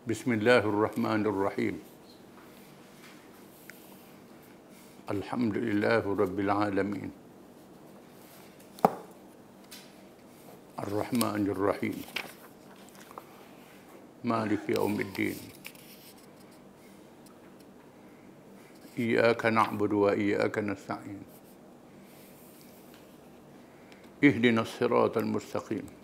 Bismillahirrahmanirrahim. Alhamdulillahi Rabbil Alamin. Ar-Rahmanir Rahim. Maliki Yawmiddin. Iyyaka na'budu wa iyyaka nasta'in. Ihdinas siratal mustaqim.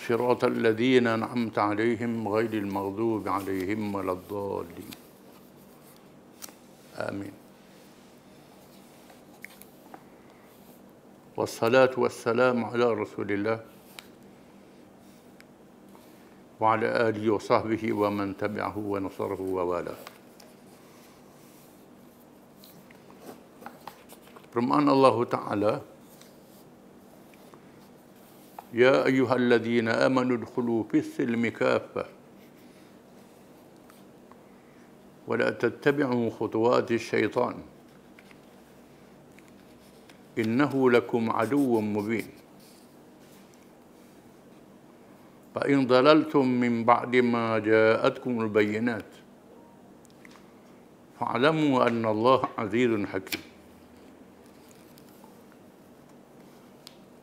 صراط الذين أنعمت عليهم غير المغضوب عليهم ولا الضالين آمين والصلاة والسلام على رسول الله وعلى آله وصحبه ومن تبعه ونصره ووالاه. Firman Allah Ta'ala, يا أيها الذين آمنوا ادخلوا في السلم كافة ولا تتبعوا خطوات الشيطان إنه لكم عدو مبين فإن ضللتم من بعد ما جاءتكم البينات فاعلموا أن الله عزيز حكيم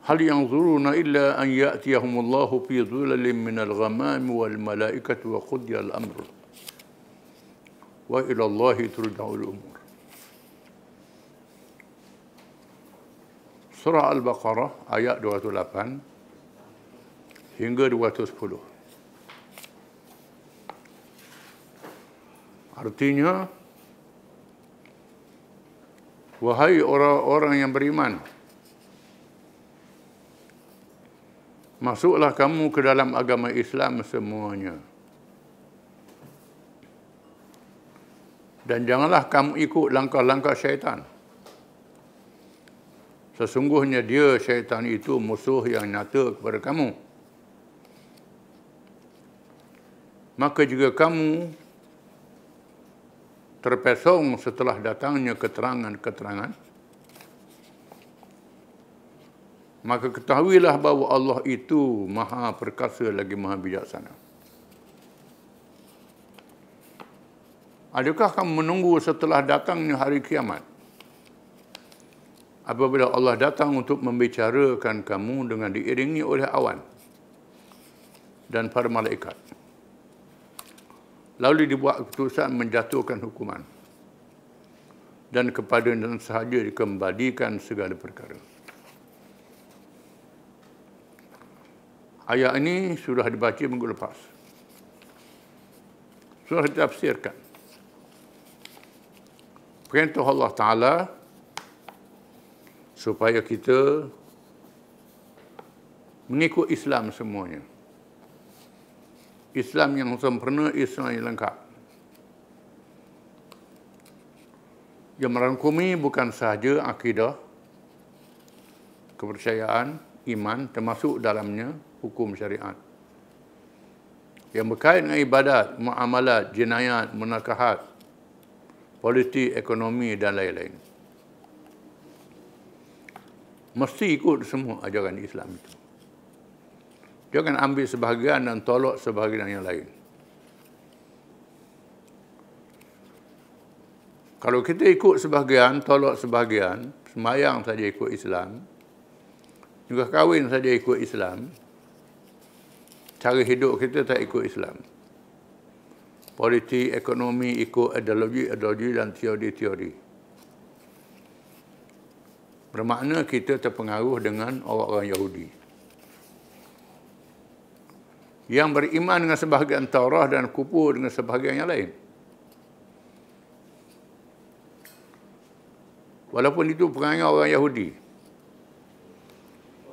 هل ينظرون إلا أن يأتيهم الله في ظلل من الغمام والملائكة وقضي الأمر وإلى الله ترجع الأمور. Surah Al-Baqarah ayat 208 hingga 210. Artinya, wahai orang-orang yang beriman, masuklah kamu ke dalam agama Islam semuanya. Dan janganlah kamu ikut langkah-langkah syaitan. Sesungguhnya dia, syaitan itu, musuh yang nyata kepada kamu. Maka jika kamu terpesong setelah datangnya keterangan-keterangan, maka ketahuilah bahawa Allah itu maha perkasa lagi maha bijaksana. Adakah kamu menunggu setelah datangnya hari kiamat, apabila Allah datang untuk membicarakan kamu dengan diiringi oleh awan dan para malaikat, lalu dibuat keputusan menjatuhkan hukuman, dan kepadanya sahaja dikembalikan segala perkara. Ayat ini sudah dibaca minggu lepas. Sudah ditafsirkan. Perintah Allah Ta'ala supaya kita mengikut Islam semuanya. Islam yang sempurna, Islam yang lengkap. Yang merangkumi bukan sahaja akidah, kepercayaan, iman, termasuk dalamnya hukum syariat. Yang berkait dengan ibadat, muamalat, jinayat, munakahat, politik, ekonomi dan lain-lain. Mesti ikut semua ajaran Islam itu. Jangan ambil sebahagian dan tolak sebahagian yang lain. Kalau kita ikut sebahagian, tolak sebahagian, sembahyang saja ikut Islam, juga kahwin saja ikut Islam, cara hidup kita tak ikut Islam. Politik, ekonomi ikut ideologi dan teori-teori. Bermakna kita terpengaruh dengan orang-orang Yahudi yang beriman dengan sebahagian Taurah dan kufur dengan sebahagian yang lain. Walaupun itu perangai orang Yahudi.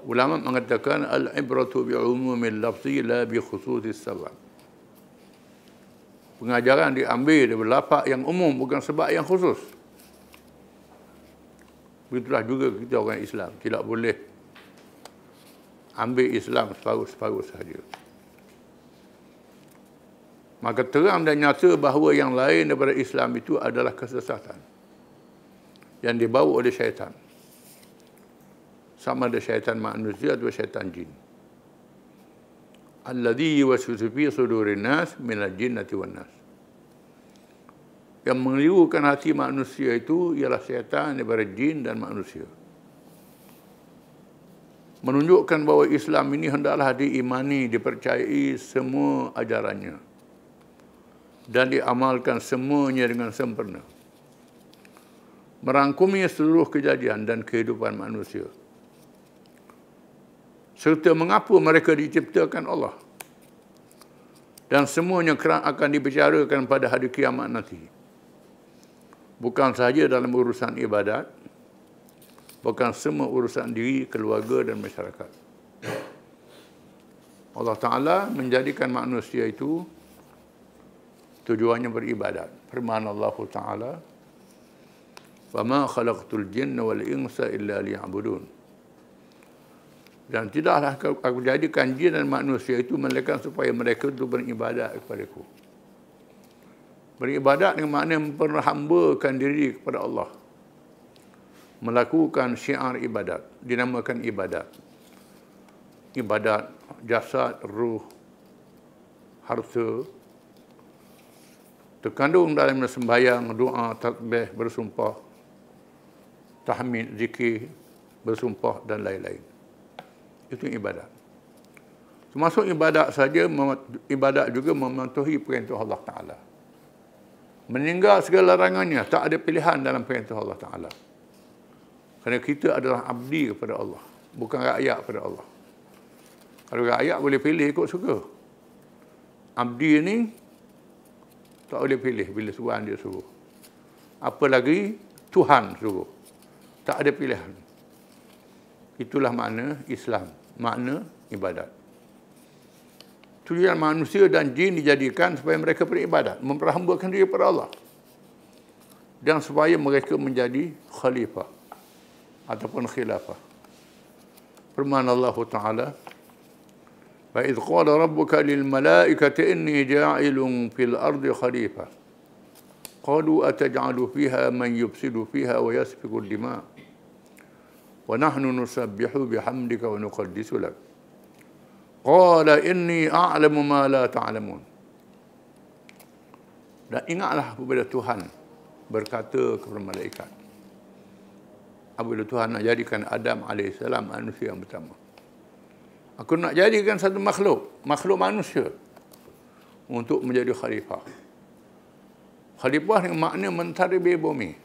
Ulama mengatakan al-ibratu bi'umumil lafzi la bi khususis sabab. Pengajaran diambil dari lafaz yang umum, bukan sebab yang khusus. Begitulah juga kita orang Islam. Tidak boleh ambil Islam separuh-separuh sahaja. Maka terang dan nyata bahawa yang lain daripada Islam itu adalah kesesatan yang dibawa oleh syaitan. Sama ada syaitan manusia atau syaitan jin. alladhi yuwaswisu fi sudurin nas minal jinnati wan nas. Yang mengelirukan hati manusia itu ialah syaitan daripada jin dan manusia. Menunjukkan bahawa Islam ini hendaklah diimani, dipercayai semua ajarannya dan diamalkan semuanya dengan sempurna. Merangkumi seluruh kejadian dan kehidupan manusia. Serta mengapa mereka diciptakan Allah. Dan semuanya akan dibicarakan pada hari kiamat nanti. Bukan sahaja dalam urusan ibadat, bukan semua urusan diri, keluarga dan masyarakat. Allah Ta'ala menjadikan manusia itu tujuannya beribadat. Firman Allah Ta'ala, وَمَا خَلَقْتُ الْجِنَّ وَالْإِنسَ إِلَّا لِيَعْبُدُونَ. Dan tidaklah aku jadikan jin dan manusia itu melainkan supaya mereka itu beribadat kepada aku. Beribadat dengan makna memperhambakan diri kepada Allah. Melakukan syiar ibadat, dinamakan ibadat. Ibadat jasad, ruh, harta, terkandung dalam sembahyang, doa, tasbih, bersumpah, tahmid, zikir, bersumpah dan lain-lain. Itu ibadat. Termasuk ibadat saja, ibadat juga mematuhi perintah Allah Ta'ala. Meninggal segala larangannya, tak ada pilihan dalam perintah Allah Ta'ala. Kerana kita adalah abdi kepada Allah, bukan rakyat kepada Allah. Kalau rakyat boleh pilih ikut suka. Abdi ni tak boleh pilih bila Tuhan dia suruh. Apalagi Tuhan suruh. Tak ada pilihan. Itulah makna Islam, makna ibadat. Tujuan manusia dan jin dijadikan supaya mereka beribadat, memperhambakan diri kepada Allah. Dan supaya mereka menjadi khalifah ataupun khilafah. Firman Allah Ta'ala, وَإِذْ قَالَ رَبُّكَ لِلْمَلَائِكَةِ إِنِّي جَاعِلٌ فِي الْأَرْضِ خَلِيفَةً قَالُوا أَتَجْعَلُ فِيهَا مَنْ يُفْسِدُ فِيهَا وَيَسْفِكُ الدِّمَاءَ وَنَحْنُ نُسَبِّحُ بِحَمْدِكَ وَنُقَدِّسُ لَكَ قَالَ إِنِّي أَعْلَمُ مَا لَا تَعْلَمُونَ. Dan ingatlah apabila Tuhan berkata kepada malaikat, apabila Tuhan nak jadikan Adam AS manusia yang pertama, aku nak jadikan satu makhluk manusia untuk menjadi khalifah. Khalifah dengan makna mentadbir bumi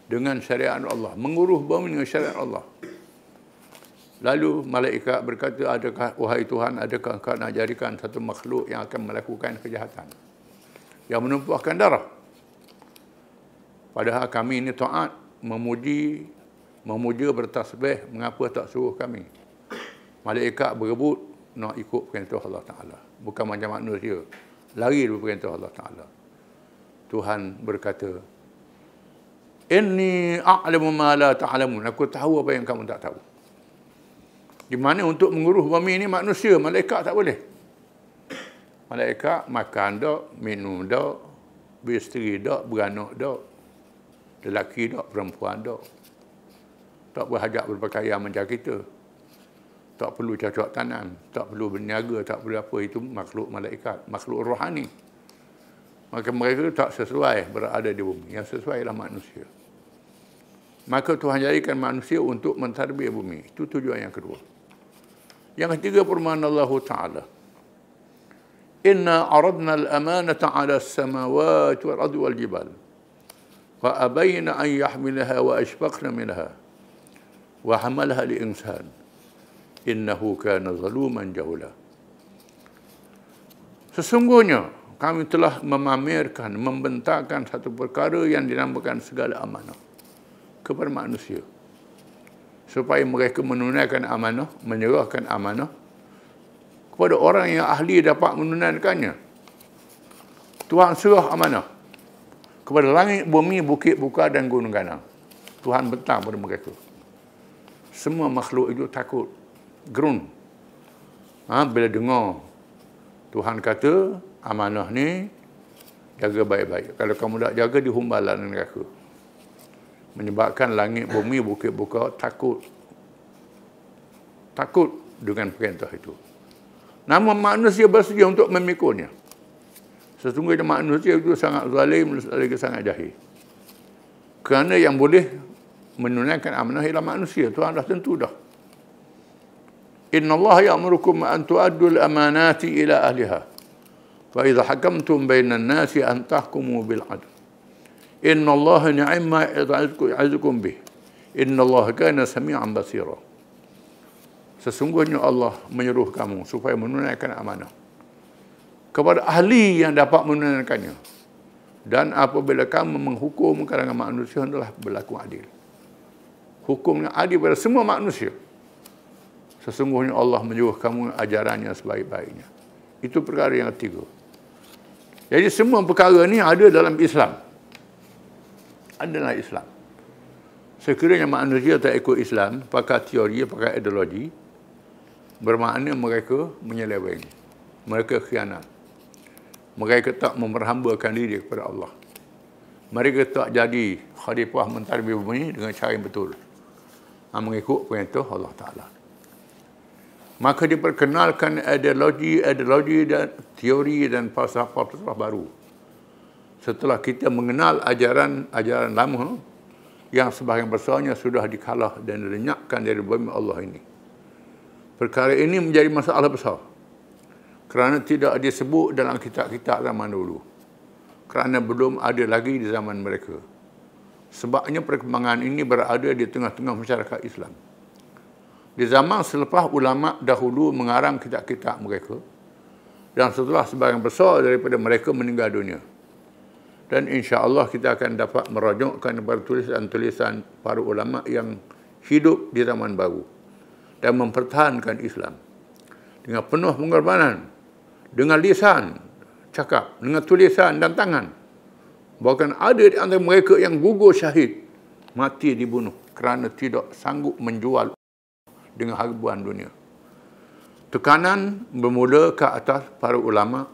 dengan syariat Allah, mengurus bumi dengan syariat Allah. Lalu malaikat berkata, adakah wahai Tuhan, adakah engkau nak jadikan satu makhluk yang akan melakukan kejahatan, yang menumpahkan darah? Padahal kami ini taat, memuja, bertasbih, mengapa tak suruh kami? Malaikat berebut nak ikut perintah Allah Ta'ala. Bukan macam manusia, lari dari perintah Allah Ta'ala. Tuhan berkata, Inni a'lamu ma la ta'lamun. Aku tahu apa yang kamu tak tahu. Di mana untuk mengurus bumi ini manusia, malaikat tak boleh. Malaikat makan tak, minum tak, beristeri tak, beranak tak, lelaki tak, perempuan tak. Tak berhajat berpakaian macam kita. Tak perlu cocok tanam, tak perlu berniaga, tak perlu apa. Itu makhluk malaikat, makhluk rohani. Maka mereka tak sesuai berada di bumi. Yang sesuai ialah manusia. Maka Tuhan jadikan manusia untuk mentadbir bumi. Itu tujuan yang kedua. Yang ketiga, firman Allah Ta'ala, Inna aradna al-amanata ala as-samawati wal-ardi wal-jibal wa abayna an yahmilaha wa ashfaqna minha wa hamalaha li-insan innahu kana zaluman jahula. Sesungguhnya kami telah memamerkan, membentangkan satu perkara yang dinamakan segala amanah kepada manusia, supaya mereka menunaikan amanah, menyerahkan amanah kepada orang yang ahli dapat menunaikannya. Tuhan serah amanah kepada langit, bumi, bukit, buka dan gunung ganang. Tuhan bentang pada mereka. Semua makhluk itu takut, gerun. Bila dengar Tuhan kata, amanah ni jaga baik-baik. Kalau kamu tak jaga, dihumbalan neraka. Menyebabkan langit, bumi, bukit, buka takut. Takut dengan perintah itu. Namun manusia bersedia untuk memikulnya. Sesungguhnya manusia itu sangat zalim, lagi sangat jahil. Kerana yang boleh menunaikan amanah ialah manusia. Tuhan dah tentu dah. Inna Allah ya'murukum an tu'addul amanati ila ahliha. Wa idha hakamtum bainan nasi an tahkumu bil 'adl. Inna Allah ni'ma ya'idukum bih. Inna Allah kana sami'an basira. Sesungguhnya Allah menyuruh kamu supaya menunaikan amanah kepada ahli yang dapat menunaikannya. Dan apabila kamu menghukum kalangan manusia, hendaklah berlaku adil. Hukum yang adil pada semua manusia. Sesungguhnya Allah menyuruh kamu ajarannya sebaik-baiknya. Itu perkara yang ketiga. Jadi semua perkara ni ada dalam Islam. Ada dalam Islam. Sekiranya manusia tak ikut Islam, pakai teori, pakai ideologi, bermakna mereka menyeleweng. Mereka khianat. Mereka tak memperhambakan diri kepada Allah. Mereka tak jadi khalifah mentadbir bumi dengan cara yang betul. Mengikut perintah Allah Ta'ala. Maka diperkenalkan ideologi dan teori dan falsafah baru. Setelah kita mengenal ajaran lama yang sebahagian besarnya sudah dikalah dan dilenyapkan dari bumi Allah ini. Perkara ini menjadi masalah besar kerana tidak disebut dalam kitab-kitab zaman dulu. Kerana belum ada lagi di zaman mereka. Sebabnya perkembangan ini berada di tengah-tengah masyarakat Islam. Di zaman selepas ulama dahulu mengarang kitab-kitab mereka dan setelah sebahagian besar daripada mereka meninggal dunia. Dan insya-Allah kita akan dapat merajukkan kepada tulisan-tulisan para ulama yang hidup di zaman baru dan mempertahankan Islam dengan penuh pengorbanan, dengan lisan cakap, dengan tulisan dan tangan. Bahkan ada di antara mereka yang gugur syahid, mati dibunuh kerana tidak sanggup menjual dengan harbuan dunia. Tekanan bermula ke atas para ulama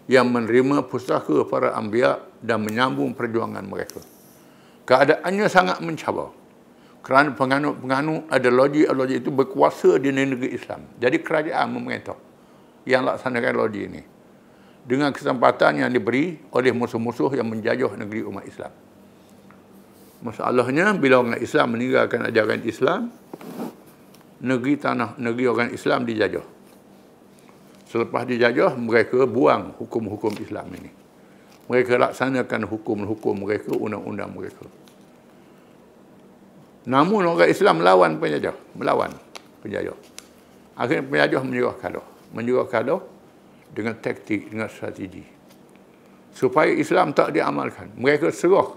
yang menerima pustaka para anbiya dan menyambung perjuangan mereka. Keadaannya sangat mencabar kerana penganut-penganut ideologi itu berkuasa di negeri Islam. Jadi kerajaan memerintah yang laksanakan ideologi ini dengan kesempatan yang diberi oleh musuh-musuh yang menjajah negeri umat Islam. Masalahnya bila orang Islam meninggalkan ajaran Islam, negeri orang Islam dijajah. Selepas dijajah, mereka buang hukum-hukum Islam ini. Mereka laksanakan hukum-hukum mereka, undang-undang mereka. Namun orang Islam melawan penjajah. Akhirnya penjajah menyerah kalah dengan taktik, dengan strategi. Supaya Islam tak diamalkan. Mereka serah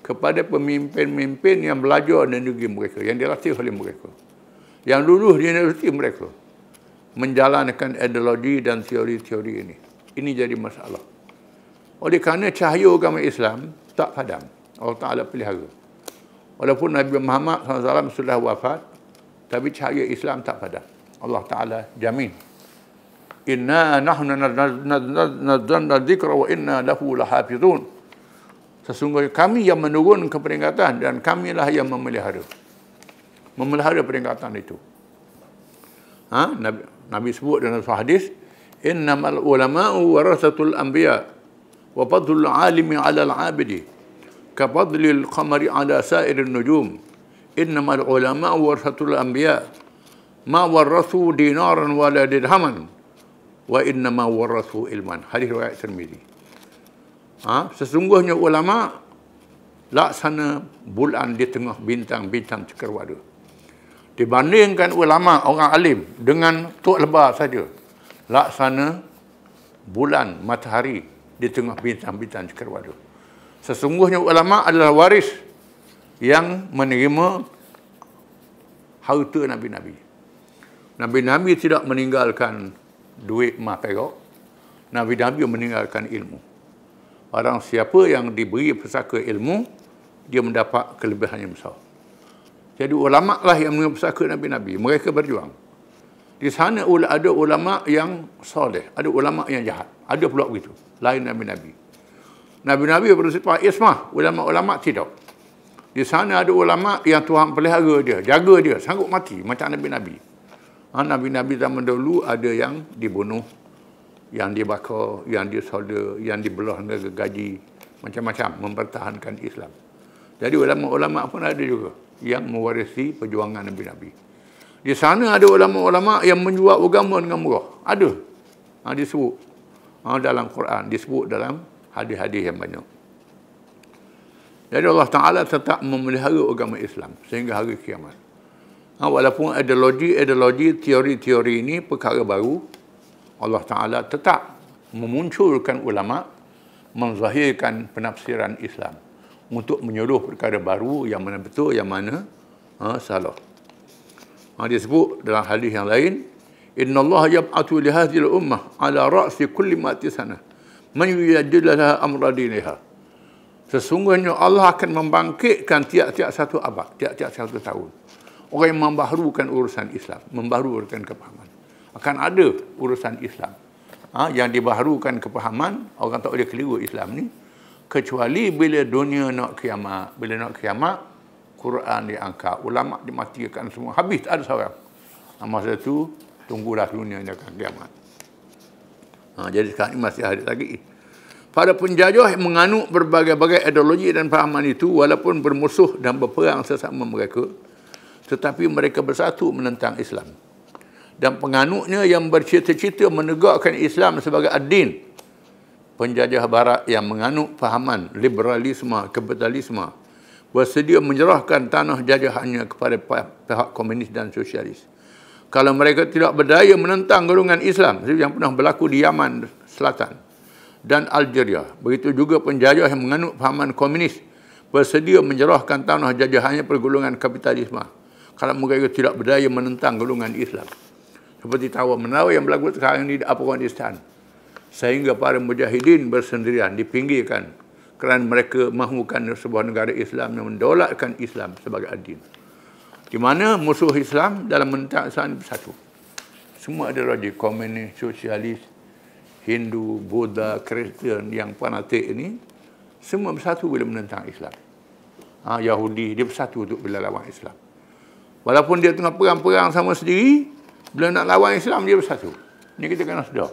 kepada pemimpin-pemimpin yang belajar di negeri mereka, yang dilatih oleh mereka, yang lulus di universiti mereka, menjalankan ideologi dan teori-teori ini. Ini jadi masalah. Oleh kerana cahaya agama Islam tak padam, Allah Ta'ala pelihara. Walaupun Nabi Muhammad SAW sudah wafat, tapi cahaya Islam tak padam. Allah Ta'ala jamin. Inna nahnu nazzalna dzikra wa inna lahu lahafizun. Sesungguhnya kami yang menurunkan peringatan dan kamilah yang memelihara peringatan itu. Nabi sebut dalam hadis, innamal ulama'u warasatul anbiya wa fadlul alimi 'ala al-'abidi ka fadlil qamari 'ala sa'irin nujum. Innamal ulama'u warasatul anbiya ma warathu dinaran wala dirhaman wa innama warathu ilman. Hadis riwayat Tirmizi. Sesungguhnya ulama laksana bulan di tengah bintang-bintang cakrawala. Dibandingkan ulama orang alim dengan tok lebar saja, laksana bulan matahari di tengah bintang-bintang cakrawala. Sesungguhnya ulama adalah waris yang menerima harta nabi-nabi. Nabi-nabi tidak meninggalkan duit emas perak. Nabi-nabi meninggalkan ilmu. Orang siapa yang diberi pusaka ilmu, dia mendapat kelebihan yang besar. Jadi ulama lah yang menerima pusaka nabi-nabi. Mereka berjuang. Di sana ada ulama yang soleh, ada ulama yang jahat. Ada pula begitu. Lain nabi-nabi. Nabi-nabi bersifat ismah, ulama-ulama tidak. Di sana ada ulama yang Tuhan pelihara dia, jaga dia, sanggup mati macam nabi-nabi. Nabi-Nabi zaman dahulu ada yang dibunuh, yang dibakar, yang disolder, yang dibelah dengan gaji, macam-macam mempertahankan Islam. Jadi ulama-ulama pun ada juga yang mewarisi perjuangan Nabi-Nabi. Di sana ada ulama-ulama yang menjual agama dengan murah. Ada. Disebut dalam Quran, disebut dalam hadis-hadis yang banyak. Jadi Allah Ta'ala tetap memelihara agama Islam sehingga hari kiamat. Walaupun ideologi, teori-teori ini perkara baru, Allah Ta'ala tetap memunculkan ulama, menzahirkan penafsiran Islam untuk menyuruh perkara baru yang mana betul, yang mana salah. Disebut dalam hadis yang lain, Inna Allah yab'atu li hadhihi al-ummah ala ra'si kulli ma'ati sanah man yujadilu laha amra diniha. Sesungguhnya Allah akan membangkitkan tiap-tiap satu abad, tiap-tiap satu tahun, orang yang membaharukan urusan Islam, membaharukan kepahaman. Akan ada urusan Islam yang dibaharukan kepahaman, orang tak boleh keliru Islam ni, kecuali bila dunia nak kiamat. Bila nak kiamat, Quran diangkat, ulama dimatikan semua, habis tak ada seorang. Masa tu tunggulah dunia yang akan kiamat. Jadi sekarang ini masih ada lagi. Para penjajah yang menganut berbagai-bagai ideologi dan pahaman itu, walaupun bermusuh dan berperang sesama mereka, tetapi mereka bersatu menentang Islam. Dan penganutnya yang bercita-cita menegakkan Islam sebagai ad-din. Penjajah barat yang menganut pahaman liberalisme, kapitalisme, bersedia menyerahkan tanah jajahannya kepada pihak komunis dan sosialis. Kalau mereka tidak berdaya menentang golongan Islam yang pernah berlaku di Yaman Selatan dan Algeria, begitu juga penjajah yang menganut pahaman komunis bersedia menyerahkan tanah jajahannya pada golongan kapitalisme kalau mereka tidak berdaya menentang golongan Islam. Seperti tawar-menawar yang berlaku sekarang ini di Afghanistan, sehingga para mujahidin bersendirian dipinggirkan kerana mereka mahukan sebuah negara Islam yang mendaulatkan Islam sebagai ad-din, di mana musuh Islam dalam menentang Islam bersatu. Semua ideologi komunis, sosialis, Hindu, Buddha, Kristian yang fanatik ini semua bersatu bila menentang Islam. Yahudi dia bersatu untuk bila lawan Islam. Walaupun dia tengah perang-perang sama sendiri, bila nak lawan Islam dia bersatu. Ini kita kena sedar.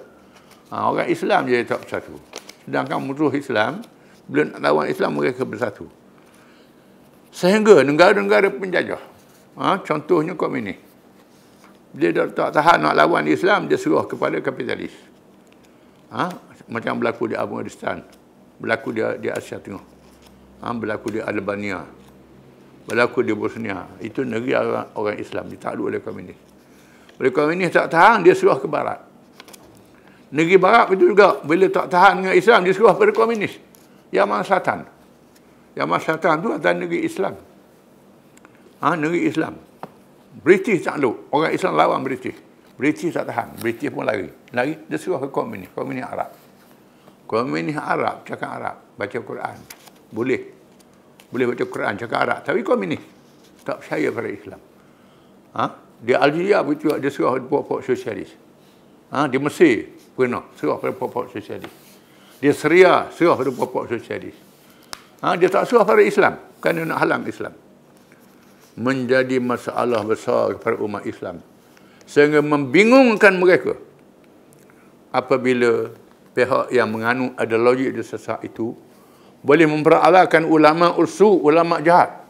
Orang Islam je tak bersatu. Sedangkan musuh Islam bila nak lawan Islam mereka bersatu. Sehingga negara-negara penjajah, contohnya komunis, dia tak tahan nak lawan Islam, dia serah kepada kapitalis. Macam berlaku di Afghanistan, berlaku di Asia Tengah, berlaku di Albania, berlaku di Bosnia. Itu negeri orang Islam ditakluk oleh komunis. Bila komunis tak tahan, dia serah ke barat. Negeri barat itu juga bila tak tahan dengan Islam, dia serah pada komunis. Yaman Selatan. Yaman Selatan tu adalah negeri Islam. Negeri Islam. British takluk, orang Islam lawan British. British tak tahan, British pun lari. Lari, dia serah ke komunis, komunis Arab. Komunis Arab cakap Arab, baca Quran. Boleh baca Quran, cakap Arab. Tapi komunis tak percaya pada Islam. Di Algeria begitu, dia serah pada pokok sosialis. Di Mesir pernah serah pada pokok sosialis. Di Syria serah pada pokok sosialis. Dia tak serah pada Islam kerana nak halang Islam. Menjadi masalah besar kepada umat Islam, sehingga membingungkan mereka apabila pihak yang menganut ideologi yang sesat itu boleh memperalatkan ulama usu, ulama jahat.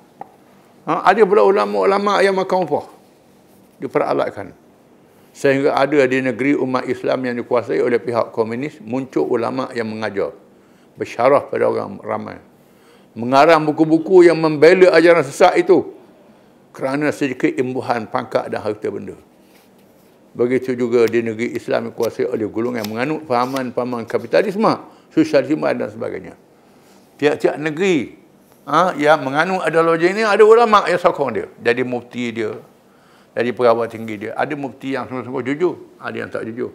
Ada pula ulama-ulama yang makan upah diperalatkan. Sehingga ada di negeri umat Islam yang dikuasai oleh pihak komunis, muncul ulama yang mengajar, bersyarah pada orang ramai, mengarang buku-buku yang membela ajaran sesat itu kerana sedikit imbuhan pangkat dan harta benda. Begitu juga di negeri Islam yang dikuasai oleh golongan yang menganut pahaman-pahaman kapitalisme, sosialisme dan sebagainya. Tiap-tiap negeri yang menganut ideologi ini ada ulama yang sokong dia. Jadi mufti dia, jadi pejabat tinggi dia. Ada mufti yang sungguh-sungguh jujur, ada yang tak jujur.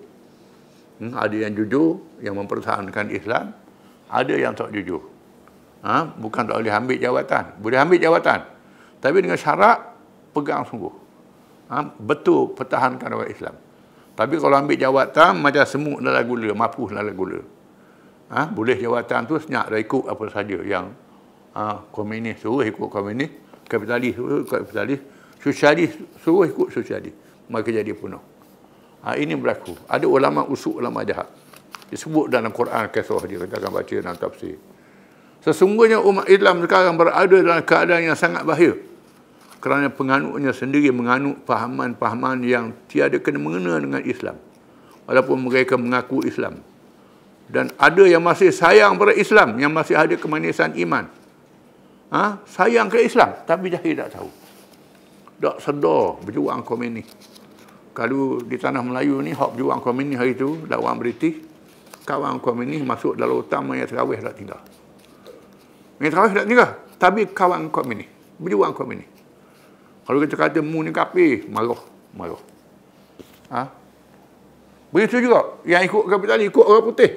Ada yang jujur, yang mempertahankan Islam. Ada yang tak jujur. Bukan tak boleh ambil jawatan. Boleh ambil jawatan. Tapi dengan syarat, pegang sungguh. Betul pertahankan orang Islam. Tapi kalau ambil jawatan, macam semut dalam gula, mapuh dalam gula. Boleh jawatan tu senyap dah ikut apa saja yang komunis suruh ikut komunis, kapitalis suruh ikut kapitalis, sosialis suruh ikut sosialis. maka jadi punah. Ini berlaku. Ada ulama usul, ulama jahat. Disebut dalam Quran kisah dia, kita akan baca dalam tafsir. Sesungguhnya umat Islam sekarang berada dalam keadaan yang sangat bahaya. Kerana penganutnya sendiri menganut pahaman-pahaman yang tiada kena-mengena dengan Islam. Walaupun mereka mengaku Islam. Dan ada yang masih sayang pada Islam, yang masih ada kemanisan iman. Sayang ke Islam, tapi jahil tak tahu. Tak sedar berjuang komunis. Kalau di tanah Melayu ni, hak berjuang komunis hari tu, lawan British, kawan komunis masuk dalam utama yang terawih tak tinggal. Yang terawih tak tinggal, tapi kawan komunis, berjuang komunis. Kalau kita kata mu ni kafir, marah. Begitu juga, yang ikut kapitalis, ikut orang putih.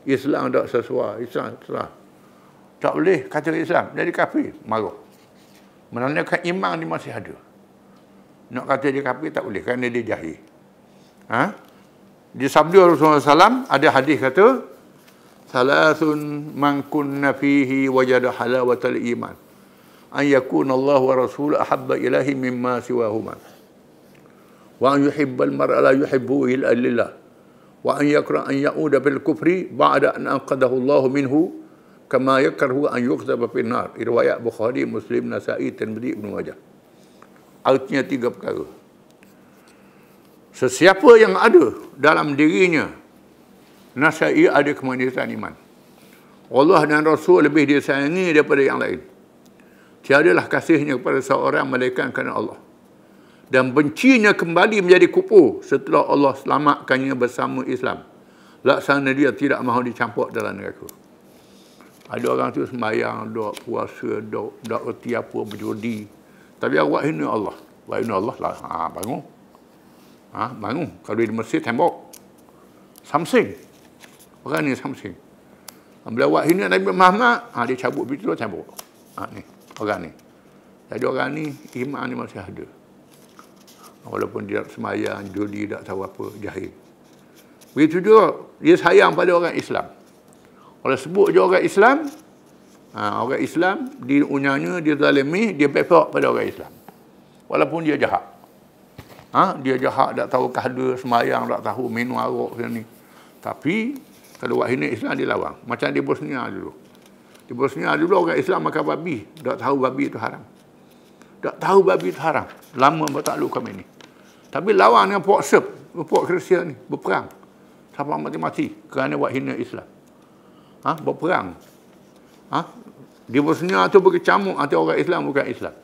Islam tak sesuai, Islam salah. Tak boleh kata Islam, jadi kafir, marah. Menandakan iman dia masih ada. Nak kata dia kafir tak boleh, kerana dia jahil. Di sabda Rasulullah SAW, ada hadis kata, Salasun man kunna fihi wajada halawatal iman. An yakuna Allah wa Rasul ahabba ilahi mimma siwahuma. Wa an yuhibbal mar'a la yuhibbu illa lillah. Wa an yakra an ya'uda bil kufri ba'da an anqadahu Allah minhu kama yakrahu an yuqdhaba fin nar. Riwayat Bukhari, Muslim, Nasa'i, Tirmidzi, Ibnu Majah. Artinya 3 perkara. Sesiapa yang ada dalam dirinya nasai ada kemanisan iman. Allah dan Rasul lebih disayangi daripada yang lain. Tiadalah kasihnya kepada seorang melainkan kerana Allah. Dan bencinya kembali menjadi kufur setelah Allah selamatkannya bersama Islam. Laksana dia tidak mahu dicampur dalam neraka. Ada orang tu sembahyang, dok puasa, dok erti apa, berjudi. Tapi awak hina Allah. Awak hina Allah lah. Bangun. Bangun. Kalau di masjid, tembok. Samsing. Orang ni samsing. Bila awak hina Nabi Muhammad, dia cabut pintu, tembok. Ni. Orang ni. Jadi orang ni, iman ni masih ada. Walaupun dia tak sembahyang, judi, tak tahu apa, jahil. Begitu juga, dia sayang pada orang Islam. Kalau sebut je orang Islam, orang Islam, dia unyanya, dia zalimi, dia pepek pada orang Islam. Walaupun dia jahat. Dia jahat, tak tahu kahda, semayang, tak tahu, minum arak macam ni. Tapi, kalau buat hina Islam, dia lawan. Macam di Bosnia dulu. Di Bosnia dulu, orang Islam makan babi. Tak tahu babi itu haram. Tak tahu babi itu haram. Lama bertakluk kami ni. Tapi lawan dengan puak Serb, puak Kristian ni, berperang. Sampai mati-mati kerana buat hina Islam. Berperang. Di Bosnia tu berkecamuk antara orang Islam bukan Islam.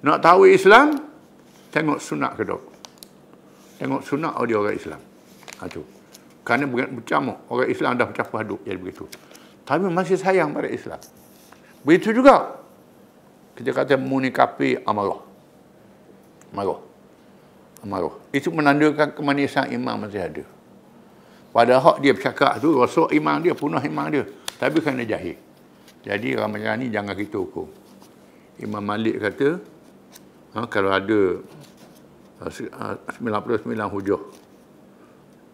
Nak tahu Islam, tengok sunat kedok. Tengok sunat dia orang Islam. Tu. Kerana bercamuk, orang Islam dah bercampur aduk jadi begitu. Tapi masih sayang pada Islam. Begitu juga kita kata muni kafir, amarah. Itu menandakan kemanisan iman masih ada. Pada hak dia bercakap tu, rosak iman dia, punah iman dia. Tapi kerana jahil. Jadi Ramadan ni jangan kita hukum. Imam Malik kata, kalau ada 99 hujah,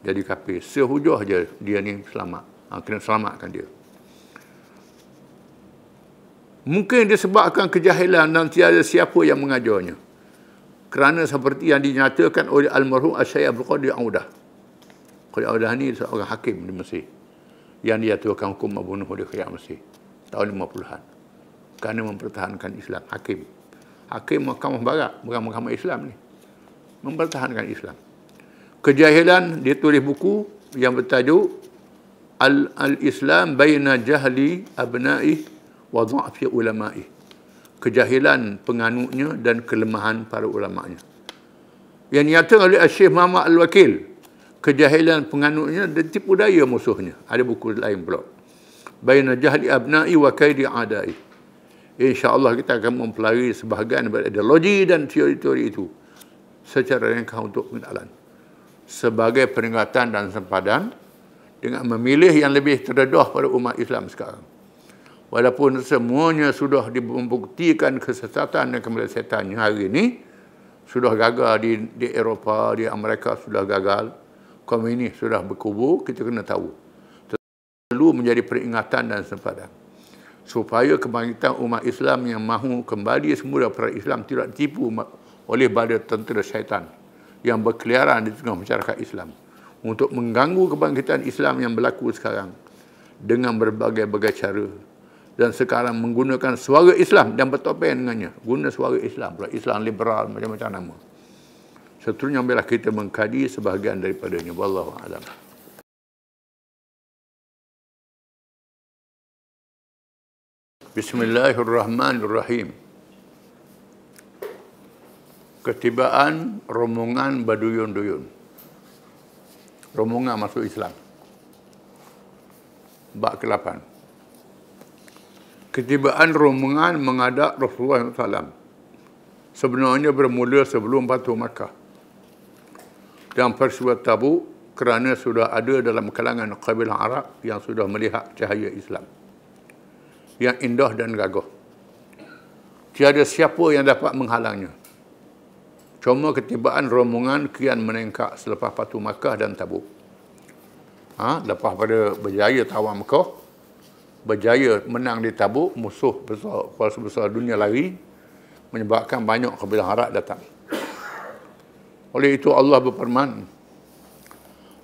jadi kafir. Sehujah je dia ni selamat. Kena selamatkan dia. Mungkin disebabkan kejahilan dan tiada siapa yang mengajarnya. Kerana seperti yang dinyatakan oleh almarhum Syekh Abdul Qadir Audah. Qadir Audah ni seorang hakim di Mesir. Yang dijatuhkan hukum membunuh oleh Rakyat Mesir. Tahun 50-an. Kerana mempertahankan Islam. Hakim. Hakim Mahkamah Barat. Bukan Mahkamah Islam ni. Mempertahankan Islam. Kejahilan, dia tulis buku yang bertajuk Al-Islam Baina Jahli Abna'i wa Dha'fi Ulama'i. Kejahilan penganutnya dan kelemahan para ulama'nya. Yang nyata oleh Syekh Muhammad Al-Wakil. Kejahilan penganutnya dan tipu daya musuhnya. Ada buku lain pula. Baina Jahli Abna'i wa Kaidi A'da'i. InsyaAllah kita akan mempelajari sebahagian daripada ideologi dan teori-teori itu secara ringkas untuk pengenalan. Sebagai peringatan dan sempadan dengan memilih yang lebih terdedah pada umat Islam sekarang. Walaupun semuanya sudah membuktikan kesesatan dan kemelesetannya hari ini, sudah gagal di Eropah, di Amerika sudah gagal, komunis sudah berkubur, kita kena tahu. Perlu menjadi peringatan dan sempadan. Supaya kebangkitan umat Islam yang mahu kembali semula pada Islam tidak ditipu oleh bala tentera syaitan yang berkeliaran di tengah masyarakat Islam untuk mengganggu kebangkitan Islam yang berlaku sekarang dengan berbagai-bagai cara. Dan sekarang menggunakan suara Islam dan bertopeng dengannya. Guna suara Islam, Islam liberal, macam-macam nama. Seterusnya bila kita mengkaji sebahagian daripadanya. Wallahu a'lam. Bismillahirrahmanirrahim. Ketibaan rombongan baduyun-duyun. Rombongan masuk Islam. Bab ke-8. Ketibaan rombongan menghadap Rasulullah SAW sebenarnya bermula sebelum Fathu Makkah dan peristiwa Tabuk kerana sudah ada dalam kalangan kabilah Arab yang sudah melihat cahaya Islam yang indah dan gagah. Tiada siapa yang dapat menghalangnya. Cuma ketibaan rombongan kian meningkat selepas Fathu Makkah dan Tabuk. Lepas pada berjaya tawan Makkah, berjaya menang di Tabuk, musuh besar, kuasa besar dunia lari, menyebabkan banyak kabilah Arab datang. Oleh itu Allah berfirman,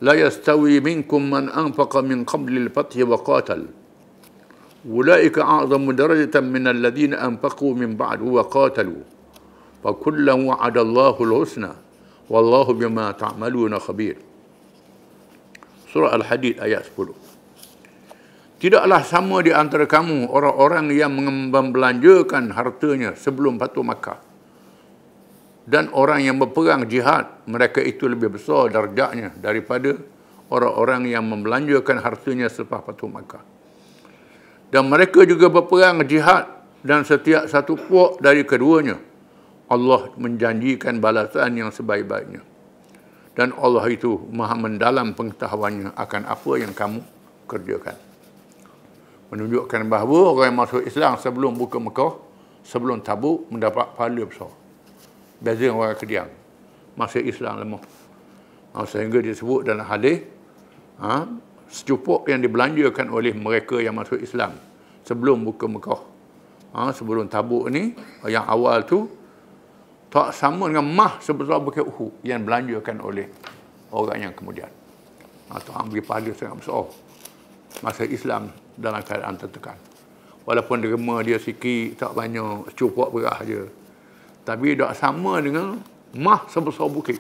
"La yastawi minkum man anfaqa min qabli al-fath wa qatal. Ulaika a'zamu darajatan min alladhina anfaqu min ba'd wa qatalu. Fa kullan wa'ada Allahu al-husna wallahu bima ta'maluna khabir." Surah Al-Hadid ayat 10. Tidaklah sama di antara kamu orang-orang yang membelanjakan hartanya sebelum Fathu Makkah dan orang yang berperang jihad, mereka itu lebih besar darjatnya daripada orang-orang yang membelanjakan hartanya selepas Fathu Makkah. Dan mereka juga berperang jihad, dan setiap satu puak dari keduanya Allah menjanjikan balasan yang sebaik-baiknya. Dan Allah itu maha mendalam pengetahuannya akan apa yang kamu kerjakan. Menunjukkan bahawa orang yang masuk Islam sebelum buka Mekah, sebelum Tabuk, mendapat pahala besar. Beza orang Kediang. Masuk Islam lemah. Sehingga disebut dalam hadis, secupuk yang dibelanjakan oleh mereka yang masuk Islam sebelum buka Mekah, sebelum Tabuk ni, yang awal tu, tak sama dengan mah sebesar Bukit Uhud yang dibelanjakan oleh orang yang kemudian. Tuhan beri pahala sangat besar masa Islam dalam keadaan tertekan. Walaupun derma dia sikit, tak banyak, secupuk beras je. Tapi tak sama dengan mah sebesar bukit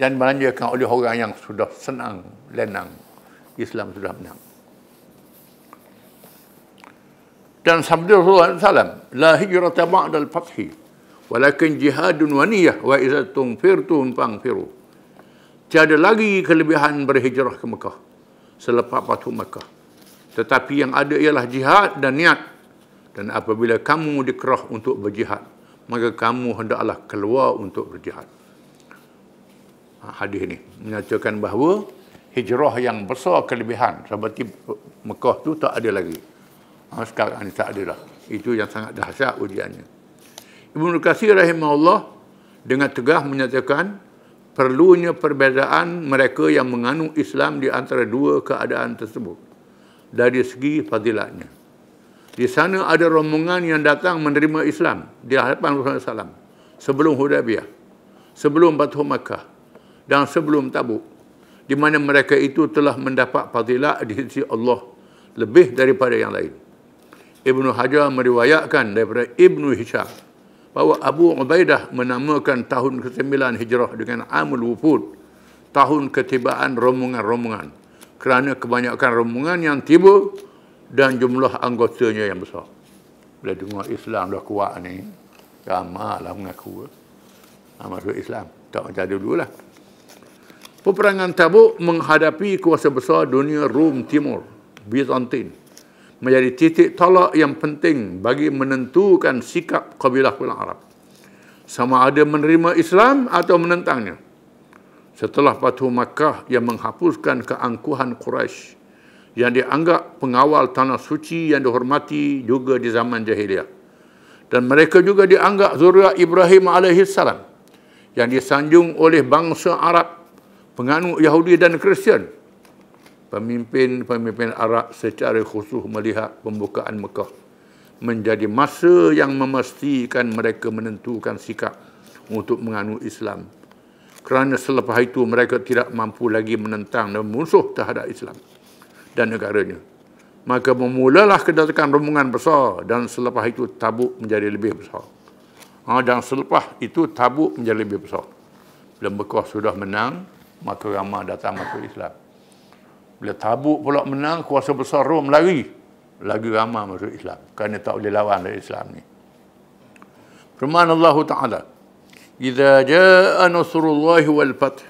yang dibelanjakan oleh orang yang sudah senang, lenang. Islam sudah menang. Dan sabda Rasulullah SAW, "La hijrata ba'dal fathi, walakin jihadun wa niyah, wa iza tunfirtum fangfiru." Tiada lagi kelebihan berhijrah ke Mekah selepas Fathu Makkah. Tetapi yang ada ialah jihad dan niat. Dan apabila kamu dikerah untuk berjihad, maka kamu hendaklah keluar untuk berjihad. Hadis ini menyatakan bahawa hijrah yang besar kelebihan seperti Mekah tu tak ada lagi. Sekarang ni tak ada dah. Itu yang sangat dahsyat ujiannya. Ibnu Katsir rahimahullah dengan tegas menyatakan perlunya perbezaan mereka yang menganut Islam di antara dua keadaan tersebut dari segi fadilatnya. Di sana ada rombongan yang datang menerima Islam di hadapan Rasulullah SAW sebelum Hudaybiyah, sebelum Fathu Makkah dan sebelum Tabuk, di mana mereka itu telah mendapat fadilat di sisi Allah lebih daripada yang lain. Ibnu Hajar meriwayatkan daripada Ibnu Hisham bahawa Abu Ubaidah menamakan tahun ke-9 Hijrah dengan Amul Wufud, tahun ketibaan rombongan-rombongan, kerana kebanyakan rombongan yang tiba dan jumlah anggotanya yang besar. Bila dengar Islam dah kuat ni, ramailah mengaku masuk Islam. Tak macam dulu lah. Peperangan Tabuk menghadapi kuasa besar dunia Rom Timur, Bizantin, menjadi titik tolak yang penting bagi menentukan sikap kabilah-kabilah Arab, sama ada menerima Islam atau menentangnya. Setelah Fathu Makkah yang menghapuskan keangkuhan Quraisy yang dianggap pengawal tanah suci yang dihormati juga di zaman jahiliah, dan mereka juga dianggap zuriat Ibrahim AS yang disanjung oleh bangsa Arab, penganut Yahudi dan Kristian. Pemimpin-pemimpin Arab secara khusus melihat pembukaan Mekah menjadi masa yang memastikan mereka menentukan sikap untuk menganut Islam. kerana selepas itu mereka tidak mampu lagi menentang dan musuh terhadap Islam dan negaranya. Maka bermulalah kedatangan rombongan besar dan selepas itu Tabuk menjadi lebih besar. Dan selepas itu Tabuk menjadi lebih besar. Bila Mekah sudah menang, maka ramai datang masuk Islam. Bila Tabuk pula menang, kuasa besar Rom lagi ramai masuk Islam. Kerana tak boleh lawan dari Islam ni. Firman Allah Ta'ala, "Idza jaa nasrullahi wal fath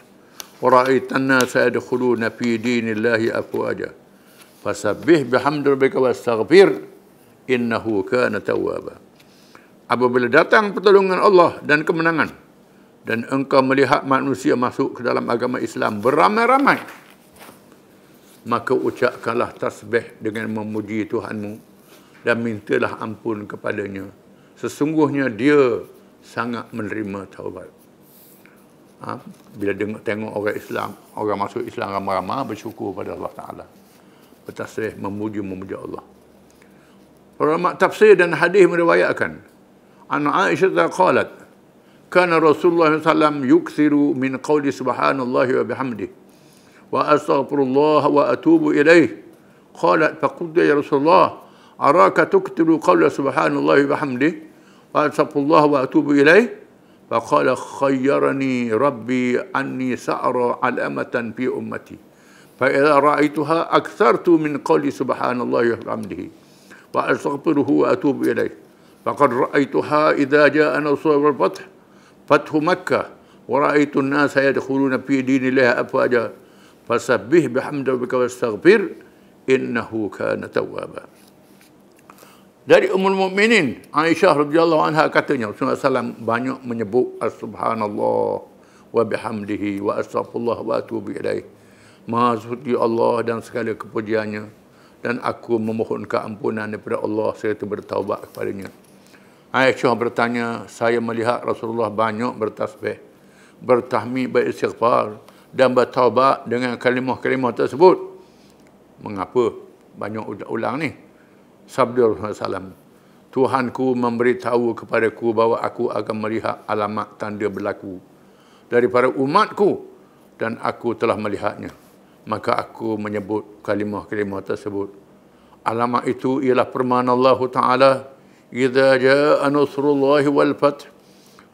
wa ra'aitan nasa yadkhuluna fi dinillahi afwaja fasabbih bihamdi rabbika wastaghfir innahu kana tawwaba." Apabila datang pertolongan Allah dan kemenangan dan engkau melihat manusia masuk ke dalam agama Islam beramai-ramai, maka ucapkanlah tasbih dengan memuji Tuhanmu dan mintalah ampun kepadanya. Sesungguhnya dia sangat menerima taubat. Bila tengok orang Islam, orang masuk Islam ramai-ramai, bersyukur pada Allah Ta'ala. Bertasbih, memuji Allah. Para ulama tafsir dan hadis meriwayatkan, an Aisyah qalat, kana Rasulullah SAW yukthiru min qawli subhanallahi wa bihamdihi wa astaghfirullah wa atubu ilaih. Qalat faqultu ya Rasulullah, araka tukthiru qawla subhanallahi wa bihamdihi wa astaghfirullah wa atubu ilaih. Faqala khayyarani rabbi anni sa'ra alamatan fi ummati. فإذا رأيتها أكثرت من قول سبحان الله وبحمده وأستغفره وأتوب إليه فقد رأيتها إذا جاء نصر والفتح فتح مكة ورأيت الناس يدخلون في دين الله أفواجا فسبح بحمد ربك واستغفر إنه كان توابا. Dari Ummul Mukminin Aisyah radhiyallahu anha katanya, Rasulullah SAW banyak menyebut subhanallah wa bihamdihi wa astaghfirullah wa atubu ilaih. Maha suci Allah dan segala kepujiannya, dan aku memohon keampunan daripada Allah serta bertaubat kepadanya. Aisyah bertanya, saya melihat Rasulullah banyak bertasbih, bertahmid, beristighfar dan bertaubat dengan kalimah-kalimah tersebut. Mengapa banyak ulang ni? Sabda Rasulullah SAW, Tuhanku memberitahu kepadaku bahawa aku akan melihat alamat tanda berlaku daripada umatku dan aku telah melihatnya. Maka aku menyebut kalimah-kalimah tersebut. Alamat itu ialah firman Allah Ta'ala, "Idza jaa nasrullahi wal fath."